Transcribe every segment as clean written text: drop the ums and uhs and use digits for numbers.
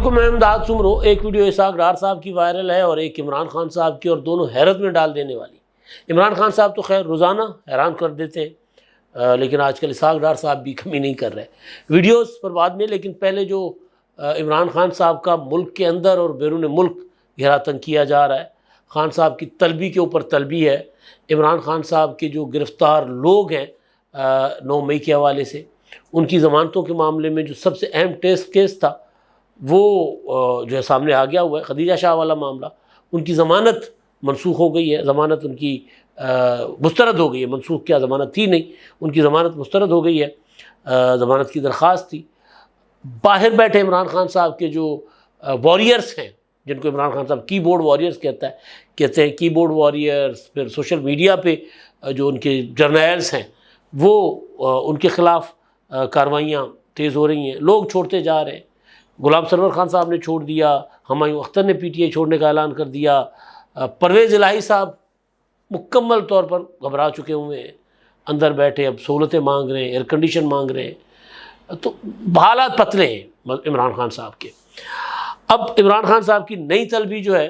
علیکم، میں امداد سمرو۔ ایک ویڈیو اسحاق ڈار صاحب کی وائرل ہے اور ایک عمران خان صاحب کی، اور دونوں حیرت میں ڈال دینے والی۔ عمران خان صاحب تو خیر روزانہ حیران کر دیتے ہیں، لیکن آج کل اسحاق ڈار صاحب بھی کمی نہیں کر رہے ویڈیوز پر بعد میں۔ لیکن پہلے جو عمران خان صاحب کا ملک کے اندر اور بیرون ملک گھیرا تنگ کیا جا رہا ہے، خان صاحب کی طلبی کے اوپر طلبی ہے۔ عمران خان صاحب کے جو گرفتار لوگ ہیں 9 مئی کے حوالے سے، ان کی ضمانتوں کے معاملے میں جو سب سے اہم ٹیسٹ کیس تھا وہ جو ہے سامنے آ گیا ہوا ہے، خدیجہ شاہ والا معاملہ۔ ان کی ضمانت منسوخ ہو گئی ہے، ضمانت ان کی مسترد ہو گئی ہے، منسوخ کیا، ضمانت تھی نہیں، ان کی ضمانت مسترد ہو گئی ہے، ضمانت کی درخواست تھی۔ باہر بیٹھے عمران خان صاحب کے جو واریئرس ہیں، جن کو عمران خان صاحب کی بورڈ واریئرس کہتے ہیں کی بورڈ واریئرس، پھر سوشل میڈیا پہ جو ان کے جرنیلز ہیں وہ ان کے خلاف کاروائیاں تیز ہو رہی ہیں، لوگ چھوڑتے جا رہے ہیں۔ غلام سرور خان صاحب نے چھوڑ دیا، ہمایوں اختر نے پی ٹی آئی چھوڑنے کا اعلان کر دیا، پرویز الہی صاحب مکمل طور پر گھبرا چکے ہوئے ہیں، اندر بیٹھے اب سہولتیں مانگ رہے ہیں، ایئر کنڈیشن مانگ رہے ہیں، تو حالات پتلے ہیں عمران خان صاحب کے۔ اب عمران خان صاحب کی نئی طلبی جو ہے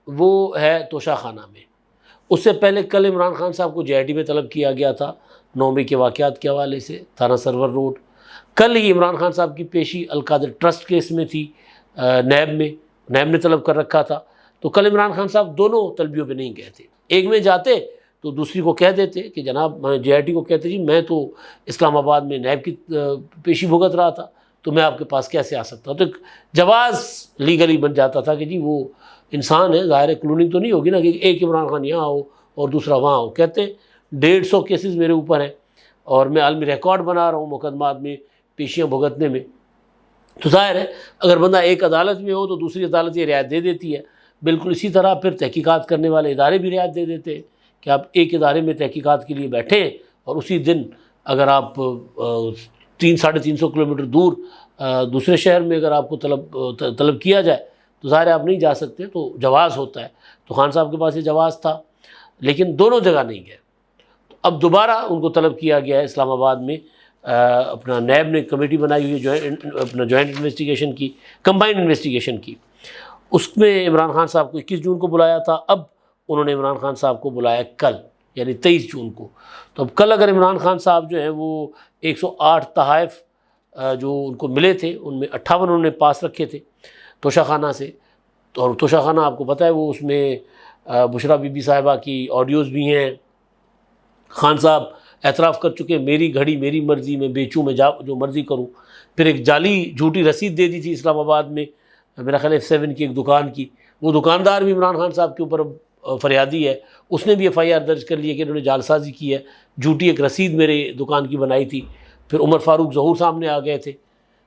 وہ ہے توشہ خانہ میں۔ اس سے پہلے کل عمران خان صاحب کو JIT میں طلب کیا گیا تھا 9 مئی کے واقعات کے حوالے سے، تھانہ سرور روڈ۔ کل ہی عمران خان صاحب کی پیشی القادر ٹرسٹ کیس میں تھی، نیب نے طلب کر رکھا تھا۔ تو کل عمران خان صاحب دونوں طلبیوں پہ نہیں گئے تھے، ایک میں جاتے تو دوسری کو کہہ دیتے کہ جناب JIT کو کہتے جی میں تو اسلام آباد میں نیب کی پیشی بھگت رہا تھا، تو میں آپ کے پاس کیسے آ سکتا ہوں؟ تو ایک جواز لیگلی بن جاتا تھا کہ جی وہ انسان ہے، ظاہر ہے کلوننگ تو نہیں ہوگی نا کہ ایک عمران خان یہاں ہو اور دوسرا وہاں ہو۔ کہتے ہیں 150 کیسز میرے اوپر ہیں اور میں عالمی ریکارڈ بنا رہا ہوں مقدمات میں پیشیاں بھگتنے میں۔ تو ظاہر ہے اگر بندہ ایک عدالت میں ہو تو دوسری عدالت یہ رعایت دے دیتی ہے۔ بالکل اسی طرح پھر تحقیقات کرنے والے ادارے بھی رعایت دے دیتے ہیں کہ آپ ایک ادارے میں تحقیقات کے لیے بیٹھیں اور اسی دن اگر آپ 300-350 کلومیٹر دور دوسرے شہر میں اگر آپ کو طلب کیا جائے تو ظاہر ہے آپ نہیں جا سکتے، تو جواز ہوتا ہے۔ تو خان صاحب کے پاس یہ جواز تھا، لیکن دونوں جگہ نہیں گئے۔ تو اب دوبارہ ان کو طلب کیا گیا ہے اسلام آباد میں، اپنا نیب نے کمیٹی بنائی ہوئی ہے اپنا جوائنٹ انویسٹیگیشن کی، کمبائنڈ انویسٹیگیشن کی۔ اس میں عمران خان صاحب کو 21 جون کو بلایا تھا، اب انہوں نے عمران خان صاحب کو بلایا کل، یعنی 23 جون کو۔ تو اب کل اگر عمران خان صاحب جو ہیں وہ 108 تحائف جو ان کو ملے تھے، ان میں 58 انہوں نے پاس رکھے تھے توشہ خانہ سے۔ اور توشہ خانہ آپ کو پتہ ہے وہ اس میں بشرا بی بی صاحبہ کی آڈیوز بھی ہیں۔ خان صاحب اعتراف کر چکے میری گھڑی میری مرضی، میں بیچوں، میں جو مرضی کروں۔ پھر ایک جعلی جھوٹی رسید دے دی تھی اسلام آباد میں، میرا خیال ہے F7 کی ایک دکان کی، وہ دکاندار بھی عمران خان صاحب کے اوپر فریادی ہے، اس نے بھی FIR درج کر لی ہے کہ انہوں نے جعل سازی کی ہے، جھوٹی ایک رسید میرے دکان کی بنائی تھی۔ پھر عمر فاروق ظہور سامنے آ گئے تھے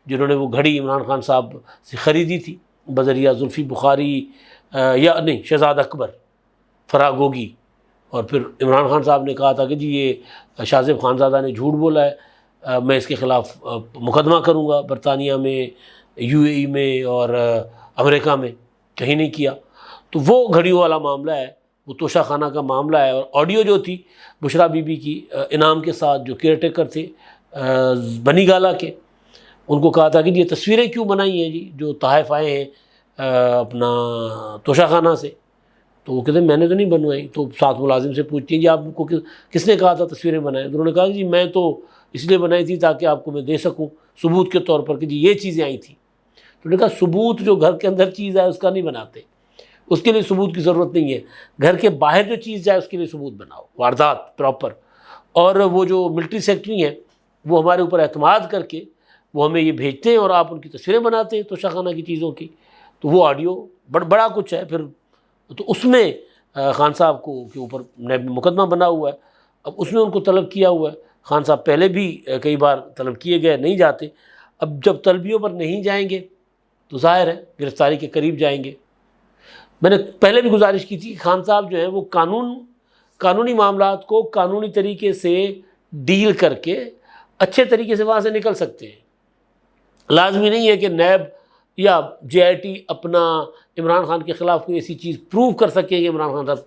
جنہوں نے وہ گھڑی عمران خان صاحب سے خریدی تھی بذریعہ زلفی بخاری یا نہیں شہزاد اکبر فراگوگی۔ اور پھر عمران خان صاحب نے کہا تھا کہ جی یہ شاذب خانزادہ نے جھوٹ بولا ہے، میں اس کے خلاف مقدمہ کروں گا، برطانیہ میں، UAE میں اور امریکہ میں، کہیں نہیں کیا۔ تو وہ گھڑیوں والا معاملہ ہے، وہ توشہ خانہ کا معاملہ ہے۔ اور آڈیو جو تھی بشرا بی بی کی انعام کے ساتھ، جو کیئر ٹیکر تھے بنی گالہ کے، ان کو کہا تھا کہ یہ تصویریں کیوں بنائی ہیں جی جو تحائف آئے ہیں اپنا توشہ خانہ سے؟ تو وہ کہتے ہیں میں نے تو نہیں بنوائی۔ تو ساتھ ملازم سے پوچھتی ہیں جی آپ کو کس نے کہا تھا تصویریں بنائیں؟ تو انہوں نے کہا جی میں تو اس لیے بنائی تھی تاکہ آپ کو میں دے سکوں ثبوت کے طور پر کہ جی یہ چیزیں آئی تھیں۔ تو انہوں نے کہا ثبوت جو گھر کے اندر چیز ہے اس کا نہیں بناتے، اس کے لیے ثبوت کی ضرورت نہیں ہے، گھر کے باہر جو چیز جائے اس کے لیے ثبوت بناؤ، واردات پراپر۔ اور وہ جو ملٹری سیکٹری ہیں وہ ہمارے اوپر اعتماد کر کے وہ ہمیں یہ بھیجتے ہیں اور آپ ان کی تصویریں بناتے ہیں توشہ خانہ کی چیزوں کی۔ تو وہ آڈیو بڑا کچھ ہے پھر۔ تو اس میں خان صاحب کو کے اوپر مقدمہ بنا ہوا ہے، اب اس میں ان کو طلب کیا ہوا ہے۔ خان صاحب پہلے بھی کئی بار طلب کیے گئے، نہیں جاتے۔ اب جب طلبیوں پر نہیں جائیں گے تو ظاہر ہے گرفتاری کے قریب جائیں گے۔ میں نے پہلے بھی گزارش کی تھی کہ خان صاحب جو ہیں وہ قانونی معاملات کو قانونی طریقے سے ڈیل کر کے اچھے طریقے سے وہاں سے نکل سکتے ہیں۔ لازمی نہیں ہے کہ نیب یا JIT اپنا عمران خان کے خلاف کوئی ایسی چیز پروو کر سکے کہ عمران خان صاحب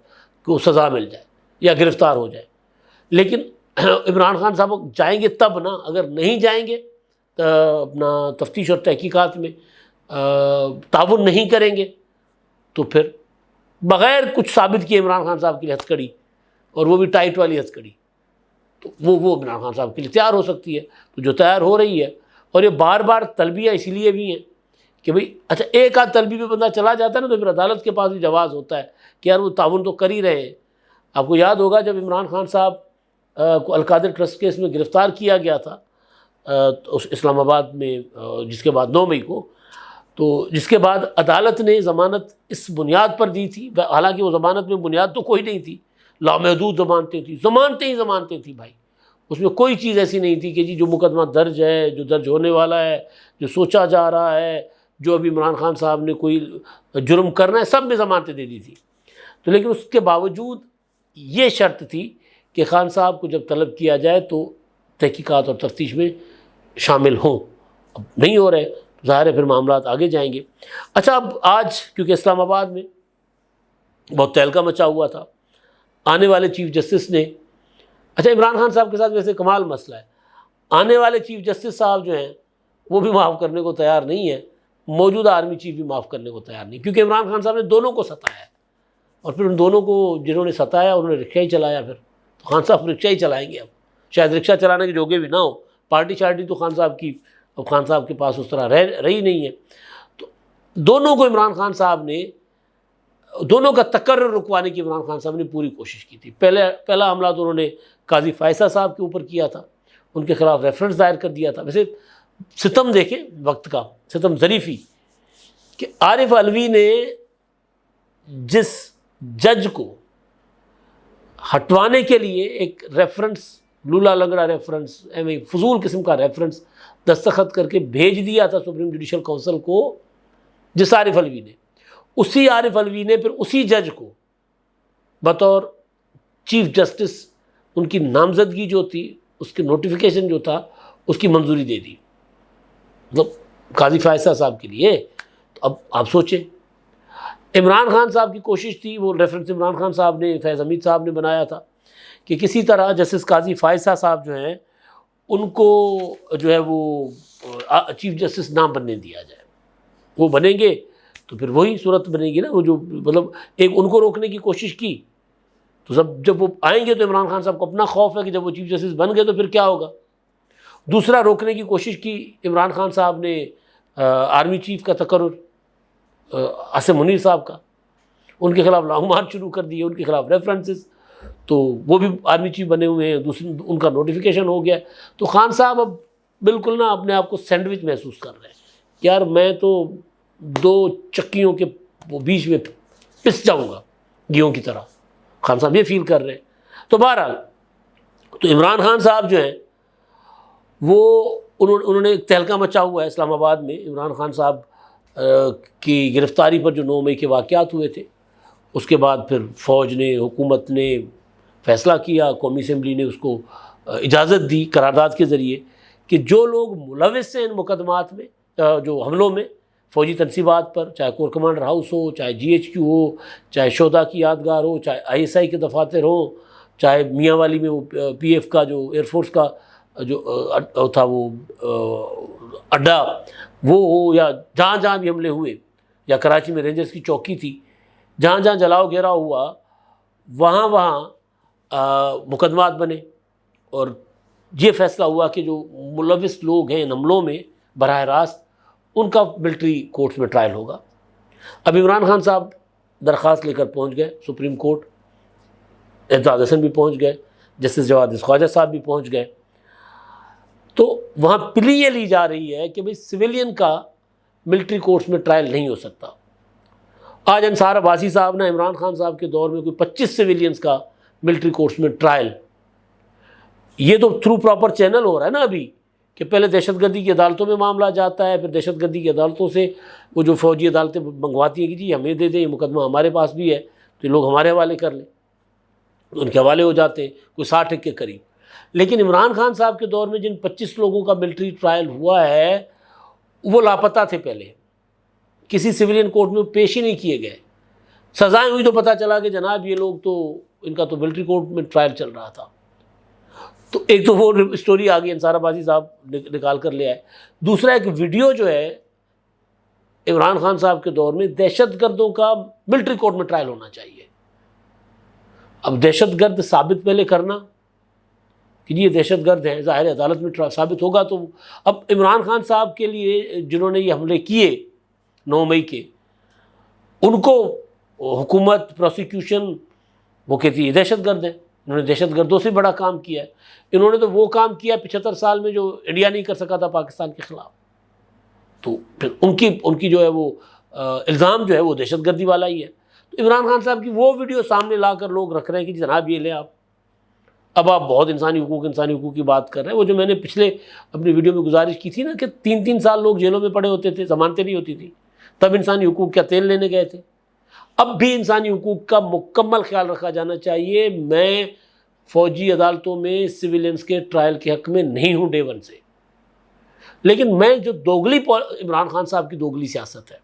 کو سزا مل جائے یا گرفتار ہو جائے، لیکن عمران خان صاحب جائیں گے تب نا، اگر نہیں جائیں گے اپنا تفتیش اور تحقیقات میں تعاون نہیں کریں گے تو پھر بغیر کچھ ثابت کیے عمران خان صاحب کے لیے ہتھ کڑی، اور وہ بھی ٹائٹ والی ہتھ کڑی، تو وہ عمران خان صاحب کے لیے تیار ہو سکتی ہے، تو جو تیار ہو رہی ہے. اور یہ بار بار طلبیہ اسی لیے بھی ہیں کہ بھئی اچھا ایک آدھ طلبی پہ بندہ چلا جاتا ہے نا تو پھر عدالت کے پاس بھی جواز ہوتا ہے کہ یار وہ تعاون تو کر ہی رہے ہیں. آپ کو یاد ہوگا جب عمران خان صاحب کو القادر ٹرسٹ کیس میں گرفتار کیا گیا تھا اسلام آباد میں، جس کے بعد 9 مئی کو، تو جس کے بعد عدالت نے ضمانت اس بنیاد پر دی تھی، حالانکہ وہ ضمانت میں بنیاد تو کوئی نہیں تھی، لامحدود ضمانتیں تھیں، ضمانتیں تھیں بھائی، اس میں کوئی چیز ایسی نہیں تھی کہ جی جو مقدمہ درج ہے، جو درج ہونے والا ہے، جو سوچا جا رہا ہے، جو ابھی عمران خان صاحب نے کوئی جرم کرنا ہے، سب میں ضمانتیں دے دی تھی. تو لیکن اس کے باوجود یہ شرط تھی کہ خان صاحب کو جب طلب کیا جائے تو تحقیقات اور تفتیش میں شامل ہوں. اب نہیں ہو رہے، ظاہر ہے پھر معاملات آگے جائیں گے. اچھا اب آج کیونکہ اسلام آباد میں بہت تہلکہ مچا ہوا تھا، آنے والے چیف جسٹس نے، اچھا عمران خان صاحب کے ساتھ ویسے کمال مسئلہ ہے، آنے والے چیف جسٹس صاحب جو ہیں وہ بھی معاف کرنے کو تیار نہیں ہے، موجودہ آرمی چیف بھی معاف کرنے کو تیار نہیں، کیونکہ عمران خان صاحب نے دونوں کو ستایا ہے، اور پھر ان دونوں کو جنہوں نے ستایا انہوں نے رکشہ ہی چلایا، پھر تو خان صاحب رکشہ ہی چلائیں گے. اب شاید رکشہ چلانے کے جوگے بھی نہ ہو، پارٹی شارٹی تو خان صاحب کی اب خان صاحب کے پاس اس طرح رہی نہیں ہے. تو دونوں کو عمران خان صاحب نے، دونوں کا تقرر رکوانے کی عمران خان صاحب نے پوری کوشش کی تھی. پہلا حملہ تو انہوں نے قاضی فائسہ صاحب کے اوپر کیا تھا، ان کے خلاف ریفرنس دائر کر دیا تھا. ویسے ستم دیکھیں وقت کا، ستم ظریفی کہ عارف علوی نے جس جج کو ہٹوانے کے لیے ایک ریفرنس، لولا لنگڑا ریفرنس، فضول قسم کا ریفرنس دستخط کر کے بھیج دیا تھا سپریم جوڈیشل کونسل کو، جس عارف علوی نے، اسی عارف علوی نے پھر اسی جج کو بطور چیف جسٹس ان کی نامزدگی جو تھی، اس کی نوٹیفیکیشن جو تھا، اس کی منظوری دے دی، مطلب قاضی فائسہ صاحب کے لیے. تو اب آپ سوچیں، عمران خان صاحب کی کوشش تھی، وہ ریفرنس عمران خان صاحب نے، فیض حمید صاحب نے بنایا تھا کہ کسی طرح جسٹس قاضی فائسہ صاحب جو ہیں ان کو جو ہے وہ چیف جسٹس نہ بننے دیا جائے. وہ بنیں گے تو پھر وہی صورت بنے گی نا، وہ جو مطلب ایک ان کو روکنے کی کوشش کی، تو جب وہ آئیں گے تو عمران خان صاحب کو اپنا خوف ہے کہ جب وہ چیف جسٹس بن گئے تو پھر کیا ہوگا. دوسرا روکنے کی کوشش کی عمران خان صاحب نے آرمی چیف کا تقرر، عاصم منیر صاحب کا، ان کے خلاف لانگ مارچ شروع کر دیے، ان کے خلاف ریفرنسز، تو وہ بھی آرمی چیف بنے ہوئے ہیں، دوسری ان کا نوٹیفیکیشن ہو گیا. تو خان صاحب اب بالکل نا اپنے آپ کو سینڈوچ محسوس کر رہے ہیں، یار میں تو 2 چکیوں کے بیچ میں پس جاؤں گا گیہوں کی طرح. خان صاحب یہ فیل کر رہے ہیں. تو بہرحال تو عمران خان صاحب جو ہیں وہ انہوں نے ایک تہلکہ مچا ہوا ہے اسلام آباد میں. عمران خان صاحب کی گرفتاری پر جو 9 مئی کے واقعات ہوئے تھے، اس کے بعد پھر فوج نے، حکومت نے فیصلہ کیا، قومی اسمبلی نے اس کو اجازت دی قرارداد کے ذریعے کہ جو لوگ ملوث ہیں ان مقدمات میں، جو حملوں میں فوجی تنصیبات پر، چاہے کور کمانڈر ہاؤس ہو، چاہے GHQ ہو، چاہے شہداء کی یادگار ہو، چاہے ISI کے دفاتر ہوں، چاہے میاں والی میں وہ PF کا جو ایئر فورس کا جو تھا وہ اڈا وہ ہو، یا جہاں جہاں بھی حملے ہوئے، یا کراچی میں رینجرز کی چوکی تھی، جہاں جہاں جلاؤ گھیراؤ ہوا وہاں مقدمات بنے، اور یہ فیصلہ ہوا کہ جو ملوث لوگ ہیں ان حملوں میں براہ راست ان کا ملٹری کورٹس میں ٹرائل ہوگا. اب عمران خان صاحب درخواست لے کر پہنچ گئے سپریم کورٹ، اعتزاز حسن بھی پہنچ گئے، جسٹس جواد خواجہ صاحب بھی پہنچ گئے. تو وہاں پلی یہ لی جا رہی ہے کہ بھئی سویلین کا ملٹری کورٹس میں ٹرائل نہیں ہو سکتا. آج انصار عباسی صاحب نے عمران خان صاحب کے دور میں کوئی 25 سویلینز کا ملٹری کورٹس میں ٹرائل، یہ تو تھرو پراپر چینل ہو رہا ہے نا ابھی، کہ پہلے دہشت گردی کی عدالتوں میں معاملہ جاتا ہے، پھر دہشت گردی کی عدالتوں سے وہ جو فوجی عدالتیں منگواتی ہیں کہ جی ہمیں دے دیں، یہ مقدمہ ہمارے پاس بھی ہے، تو یہ لوگ ہمارے حوالے کر لیں، ان کے حوالے ہو جاتے ہیں کوئی 60 کے قریب. لیکن عمران خان صاحب کے دور میں جن 25 لوگوں کا ملٹری ٹرائل ہوا ہے وہ لاپتہ تھے، پہلے کسی سویلین کورٹ میں پیش ہی نہیں کیے گئے. سزائیں ہوئی تو پتہ چلا کہ جناب یہ لوگ تو ان کا تو ملٹری کورٹ میں ٹرائل چل رہا تھا. تو ایک تو وہ اسٹوری آ گئی، انصار عباسی صاحب نکال کر لے آئے. دوسرا ایک ویڈیو جو ہے عمران خان صاحب کے دور میں دہشت گردوں کا ملٹری کورٹ میں ٹرائل ہونا چاہیے. اب دہشت گرد ثابت پہلے کرنا کہ یہ دہشت گرد ہیں، ظاہر عدالت میں ثابت ہوگا. تو اب عمران خان صاحب کے لیے جنہوں نے یہ حملے کیے 9 مئی کے، ان کو حکومت پروسیکیوشن وہ کہتی ہے دہشت گرد ہیں، انہوں نے دہشت گردوں سے بڑا کام کیا ہے. انہوں نے تو وہ کام کیا 75 سال میں جو انڈیا نہیں کر سکا تھا پاکستان کے خلاف. تو پھر ان کی جو ہے وہ الزام جو ہے وہ دہشت گردی والا ہی ہے. تو عمران خان صاحب کی وہ ویڈیو سامنے لا کر لوگ رکھ رہے ہیں کہ جناب یہ لیں آپ. اب آپ بہت انسانی حقوق کی بات کر رہے ہیں. وہ جو میں نے پچھلے اپنی ویڈیو میں گزارش کی تھی نا کہ 3 سال لوگ جیلوں میں پڑے ہوتے تھے، ضمانتیں نہیں ہوتی تھی، تب انسانی حقوق کا تیل لینے گئے تھے. اب بھی انسانی حقوق کا مکمل خیال رکھا جانا چاہیے. میں فوجی عدالتوں میں سویلینس کے ٹرائل کے حق میں نہیں ہوں ڈے ون سے، لیکن میں جو عمران خان صاحب کی دوگلی سیاست ہے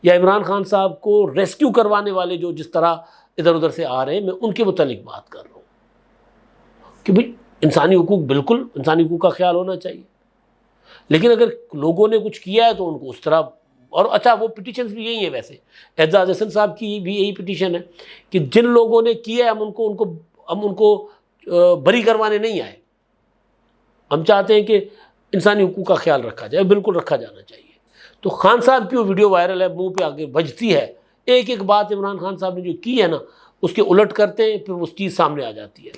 یا عمران خان صاحب کو ریسکیو کروانے والے جو جس طرح ادھر ادھر سے آ رہے ہیں، میں ان کے متعلق بات کر رہا ہوں کہ بھئی انسانی حقوق، بالکل انسانی حقوق کا خیال ہونا چاہیے. لیکن اگر لوگوں نے کچھ کیا ہے تو ان کو اس طرح، اور اچھا وہ پٹیشنز بھی یہی ہیں. ویسے اعجاز حسن صاحب کی بھی یہی پٹیشن ہے کہ جن لوگوں نے کیا ہے ہم ان کو بری کروانے نہیں آئے. ہم چاہتے ہیں کہ انسانی حقوق کا خیال رکھا جائے، بالکل رکھا جانا چاہیے. تو خان صاحب کی وہ ویڈیو وائرل ہے، منہ پہ آگے بجتی ہے، ایک بات عمران خان صاحب نے جو کی ہے نا اس کے الٹ کرتے ہیں، پھر اس چیز سامنے آ جاتی ہے.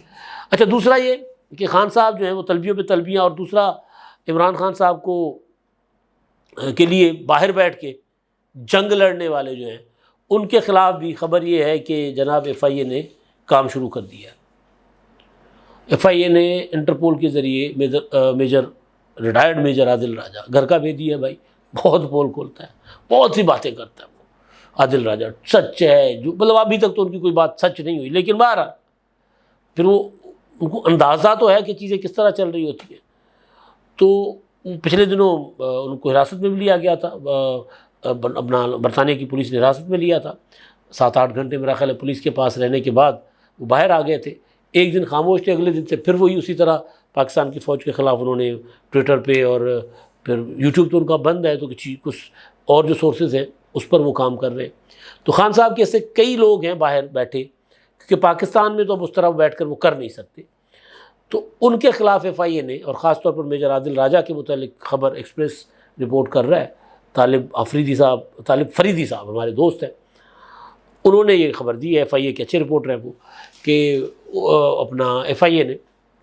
اچھا دوسرا یہ کہ خان صاحب جو ہیں وہ طلبیوں پہ طلبیاں، اور دوسرا عمران خان صاحب کو کے لیے باہر بیٹھ کے جنگ لڑنے والے جو ہیں ان کے خلاف بھی خبر یہ ہے کہ جناب FIA نے کام شروع کر دیا. FIA نے انٹرپول کے ذریعے ریٹائرڈ میجر عادل راجہ، گھر کا بھیجی ہے بھائی، بہت پول کھولتا ہے، بہت سی باتیں کرتا ہے وہ عادل راجہ، سچ ہے جو مطلب ابھی تک تو ان کی کوئی بات سچ نہیں ہوئی، لیکن بہرحال پھر وہ ان کو اندازہ تو ہے کہ چیزیں کس طرح چل رہی ہوتی ہیں. تو پچھلے دنوں ان کو حراست میں بھی لیا گیا تھا، اپنا برطانیہ کی پولیس نے حراست میں لیا تھا. 7-8 گھنٹے میرا خیال ہے پولیس کے پاس رہنے کے بعد وہ باہر آ گئے تھے. ایک دن خاموش تھے، اگلے دن سے پھر وہی اسی طرح پاکستان کی فوج کے خلاف انہوں نے ٹویٹر پہ، اور پھر یوٹیوب تو ان کا بند ہے، تو کچھ اور جو سورسز ہیں اس پر وہ کام کر رہے ہیں. تو خان صاحب کے ایسے کئی لوگ ہیں باہر بیٹھے، کیونکہ پاکستان میں تو اب اس طرح بیٹھ کر وہ کر نہیں سکتے. تو ان کے خلاف FIA نے، اور خاص طور پر میجر عادل راجہ کے متعلق خبر ایکسپریس رپورٹ کر رہا ہے، طالب فریدی صاحب ہمارے دوست ہیں، انہوں نے یہ خبر دی ہے. FIA کے اچھے رپورٹر ہیں وہ، کہ اپنا FIA نے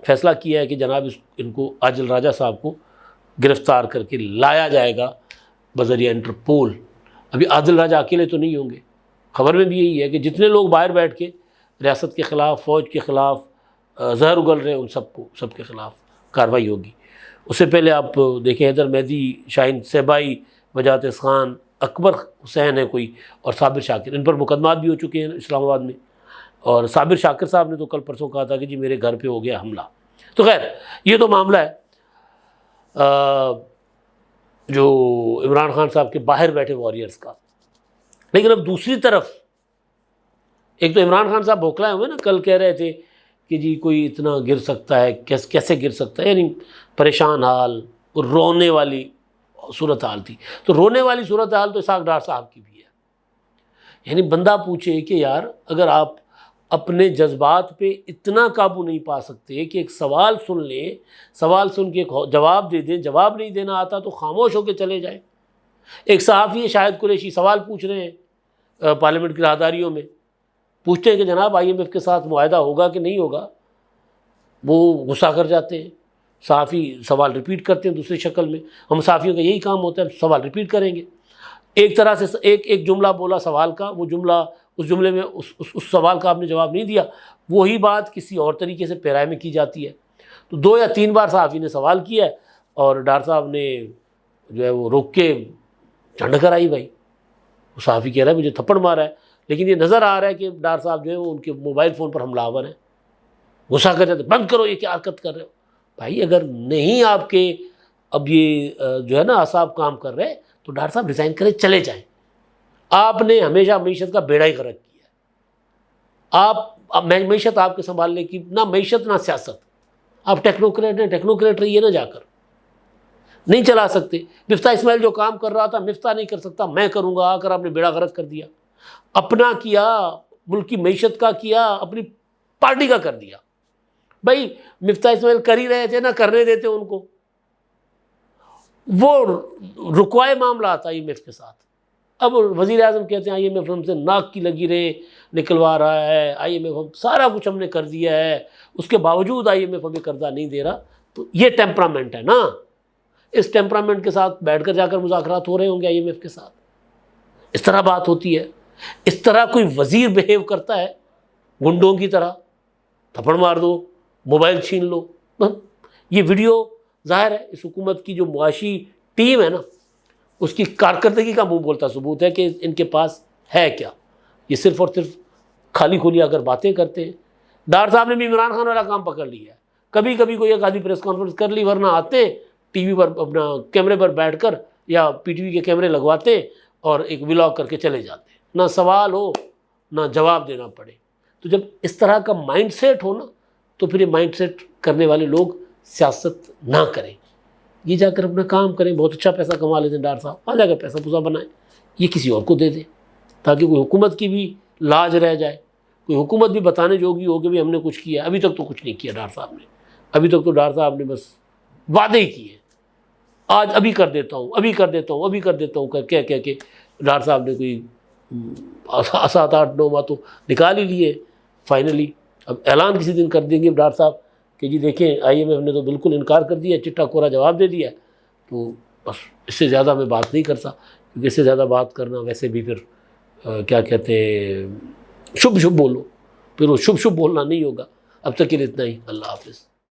فیصلہ کیا ہے کہ جناب ان کو عادل راجہ صاحب کو گرفتار کر کے لایا جائے گا بذریعہ انٹرپول. ابھی عادل راجہ اکیلے تو نہیں ہوں گے، خبر میں بھی یہی ہے کہ جتنے لوگ باہر بیٹھ کے ریاست کے خلاف، فوج کے خلاف زہر اگل رہے ہیں، ان سب کے خلاف کارروائی ہوگی. اس سے پہلے آپ دیکھیں حیدر مہدی، شاہین سیبائی، وجاہت خان، اکبر حسین ہے کوئی، اور صابر شاکر، ان پر مقدمات بھی ہو چکے ہیں اسلام آباد میں. اور صابر شاکر صاحب نے تو کل پرسوں کہا تھا کہ جی میرے گھر پہ ہو گیا حملہ. تو خیر یہ تو معاملہ ہے جو عمران خان صاحب کے باہر بیٹھے واریئرز کا. لیکن اب دوسری طرف ایک تو عمران خان صاحب بھوکلائے ہوئے نا، کل کہہ رہے تھے کہ جی کوئی اتنا گر سکتا ہے، کیسے گر سکتا ہے، یعنی پریشان حال، رونے والی صورتحال تھی. تو رونے والی صورتحال تو اسحاق ڈار صاحب کی بھی ہے. یعنی بندہ پوچھے کہ یار اگر آپ اپنے جذبات پہ اتنا قابو نہیں پا سکتے کہ ایک سوال سن لیں، سوال سن کے جواب دے دیں، جواب نہیں دینا آتا تو خاموش ہو کے چلے جائیں. ایک صحافی شاہد قریشی سوال پوچھ رہے ہیں پارلیمنٹ کی راہداریوں میں، پوچھتے ہیں کہ جناب IMF کے ساتھ معاہدہ ہوگا کہ نہیں ہوگا. وہ غصہ کر جاتے ہیں، صحافی سوال ریپیٹ کرتے ہیں دوسری شکل میں. ہم صحافیوں کا یہی کام ہوتا ہے، سوال ریپیٹ کریں گے. ایک طرح سے ایک جملہ بولا سوال کا، وہ جملہ اس جملے میں اس سوال کا آپ نے جواب نہیں دیا، وہی بات کسی اور طریقے سے پیرائے میں کی جاتی ہے. تو 2 یا 3 بار صحافی نے سوال کیا ہے اور ڈار صاحب نے جو ہے وہ روک کے جھنڈ کر آئی. بھائی وہ صحافی کہہ رہا ہے مجھے تھپڑ مارا ہے، لیکن یہ نظر آ رہا ہے کہ ڈار صاحب جو ہے وہ ان کے موبائل فون پر حملہ آور ہیں. غصہ کر جاتے، بند کرو یہ کیا حرکت کر رہے ہو. بھائی اگر نہیں آپ کے اب یہ جو ہے نا اعصاب کام کر رہے تو ڈار صاحب ریزائن کرے چلے جائیں. آپ نے ہمیشہ معیشت کا بیڑا ہی غرق کیا ہے. آپ معیشت آپ کے سنبھالنے کی، نہ معیشت نہ سیاست. آپ ٹیکنوکریٹ ہیں، ٹیکنوکریٹ رہیے نا جا کر. نہیں چلا سکتے۔ مفتاح اسماعیل جو کام کر رہا تھا مفتاح نہیں کر سکتا، میں کروں گا، آ کر آپ نے بیڑا غرق کر دیا، اپنا کیا، ملک کی معیشت کا کیا، اپنی پارٹی کا کر دیا۔ بھائی مفتاح اسماعیل کر ہی رہے تھے، نہ کرنے دیتے ان کو، وہ رکوائے معاملات آئی ایم ایف کے ساتھ۔ اب وزیر اعظم کہتے ہیں آئی ایم ایف ہم سے ناک کی لگی رہے نکلوا رہا ہے، آئی ایم ایف ہم سارا کچھ ہم نے کر دیا ہے، اس کے باوجود آئی ایم ایف ہمیں قرضہ نہیں دے رہا۔ تو یہ ٹیمپرامنٹ ہے نا، اس ٹیمپرامنٹ کے ساتھ بیٹھ کر جا کر مذاکرات ہو رہے ہوں گے آئی ایم ایف کے ساتھ، اس طرح بات ہوتی ہے؟ اس طرح کوئی وزیر بیہیو کرتا ہے گنڈوں کی طرح، تھپڑ مار دو، موبائل چھین لو؟ یہ ویڈیو ظاہر ہے اس حکومت کی جو معاشی ٹیم ہے نا اس کی کارکردگی کا منہ بولتا ثبوت ہے کہ ان کے پاس ہے کیا۔ یہ صرف اور صرف خالی کھولی اگر باتیں کرتے ہیں۔ ڈار صاحب نے بھی عمران خان والا کام پکڑ لیا ہے، کبھی کبھی کوئی ایک آدھی پریس کانفرنس کر لی، ورنہ آتے ٹی وی پر اپنا کیمرے پر بیٹھ کر یا پی ٹی وی کے کیمرے لگواتے اور ایک ولاگ کر کے چلے جاتے، نہ سوال ہو نہ جواب دینا پڑے۔ تو جب اس طرح کا مائنڈ سیٹ ہو نا تو پھر یہ مائنڈ سیٹ کرنے والے لوگ سیاست نہ کریں، یہ جا کر اپنا کام کریں، بہت اچھا پیسہ کما لیتے ہیں ڈار صاحب، وہاں جا کر پیسہ پوسا بنائیں، یہ کسی اور کو دے دیں تاکہ کوئی حکومت کی بھی لاج رہ جائے، کوئی حکومت بھی بتانے جوگی ہو کہ بھی ہم نے کچھ کیا۔ ابھی تک تو کچھ نہیں کیا ڈار صاحب نے، ابھی تک تو ڈار صاحب نے بس وعدے ہی کیے، آج ابھی کر دیتا ہوں، ابھی کر دیتا ہوں، ابھی کر دیتا ہوں کہہ کے ڈار صاحب نے کوئی 7-8-9 ماہ تو نکال ہی لیے فائنلی۔ اب اعلان کسی دن کر دیں گے ڈار صاحب کہ جی دیکھیں آئی ایم ایف نے تو بالکل انکار کر دیا، چٹا کورا جواب دے دیا، تو بس اس سے زیادہ میں بات نہیں کرتا، کیونکہ اس سے زیادہ بات کرنا ویسے بھی پھر کیا کہتے ہیں شبھ بولو، پھر وہ شبھ بولنا نہیں ہوگا۔ اب تک کے لیے اتنا ہی، اللہ حافظ۔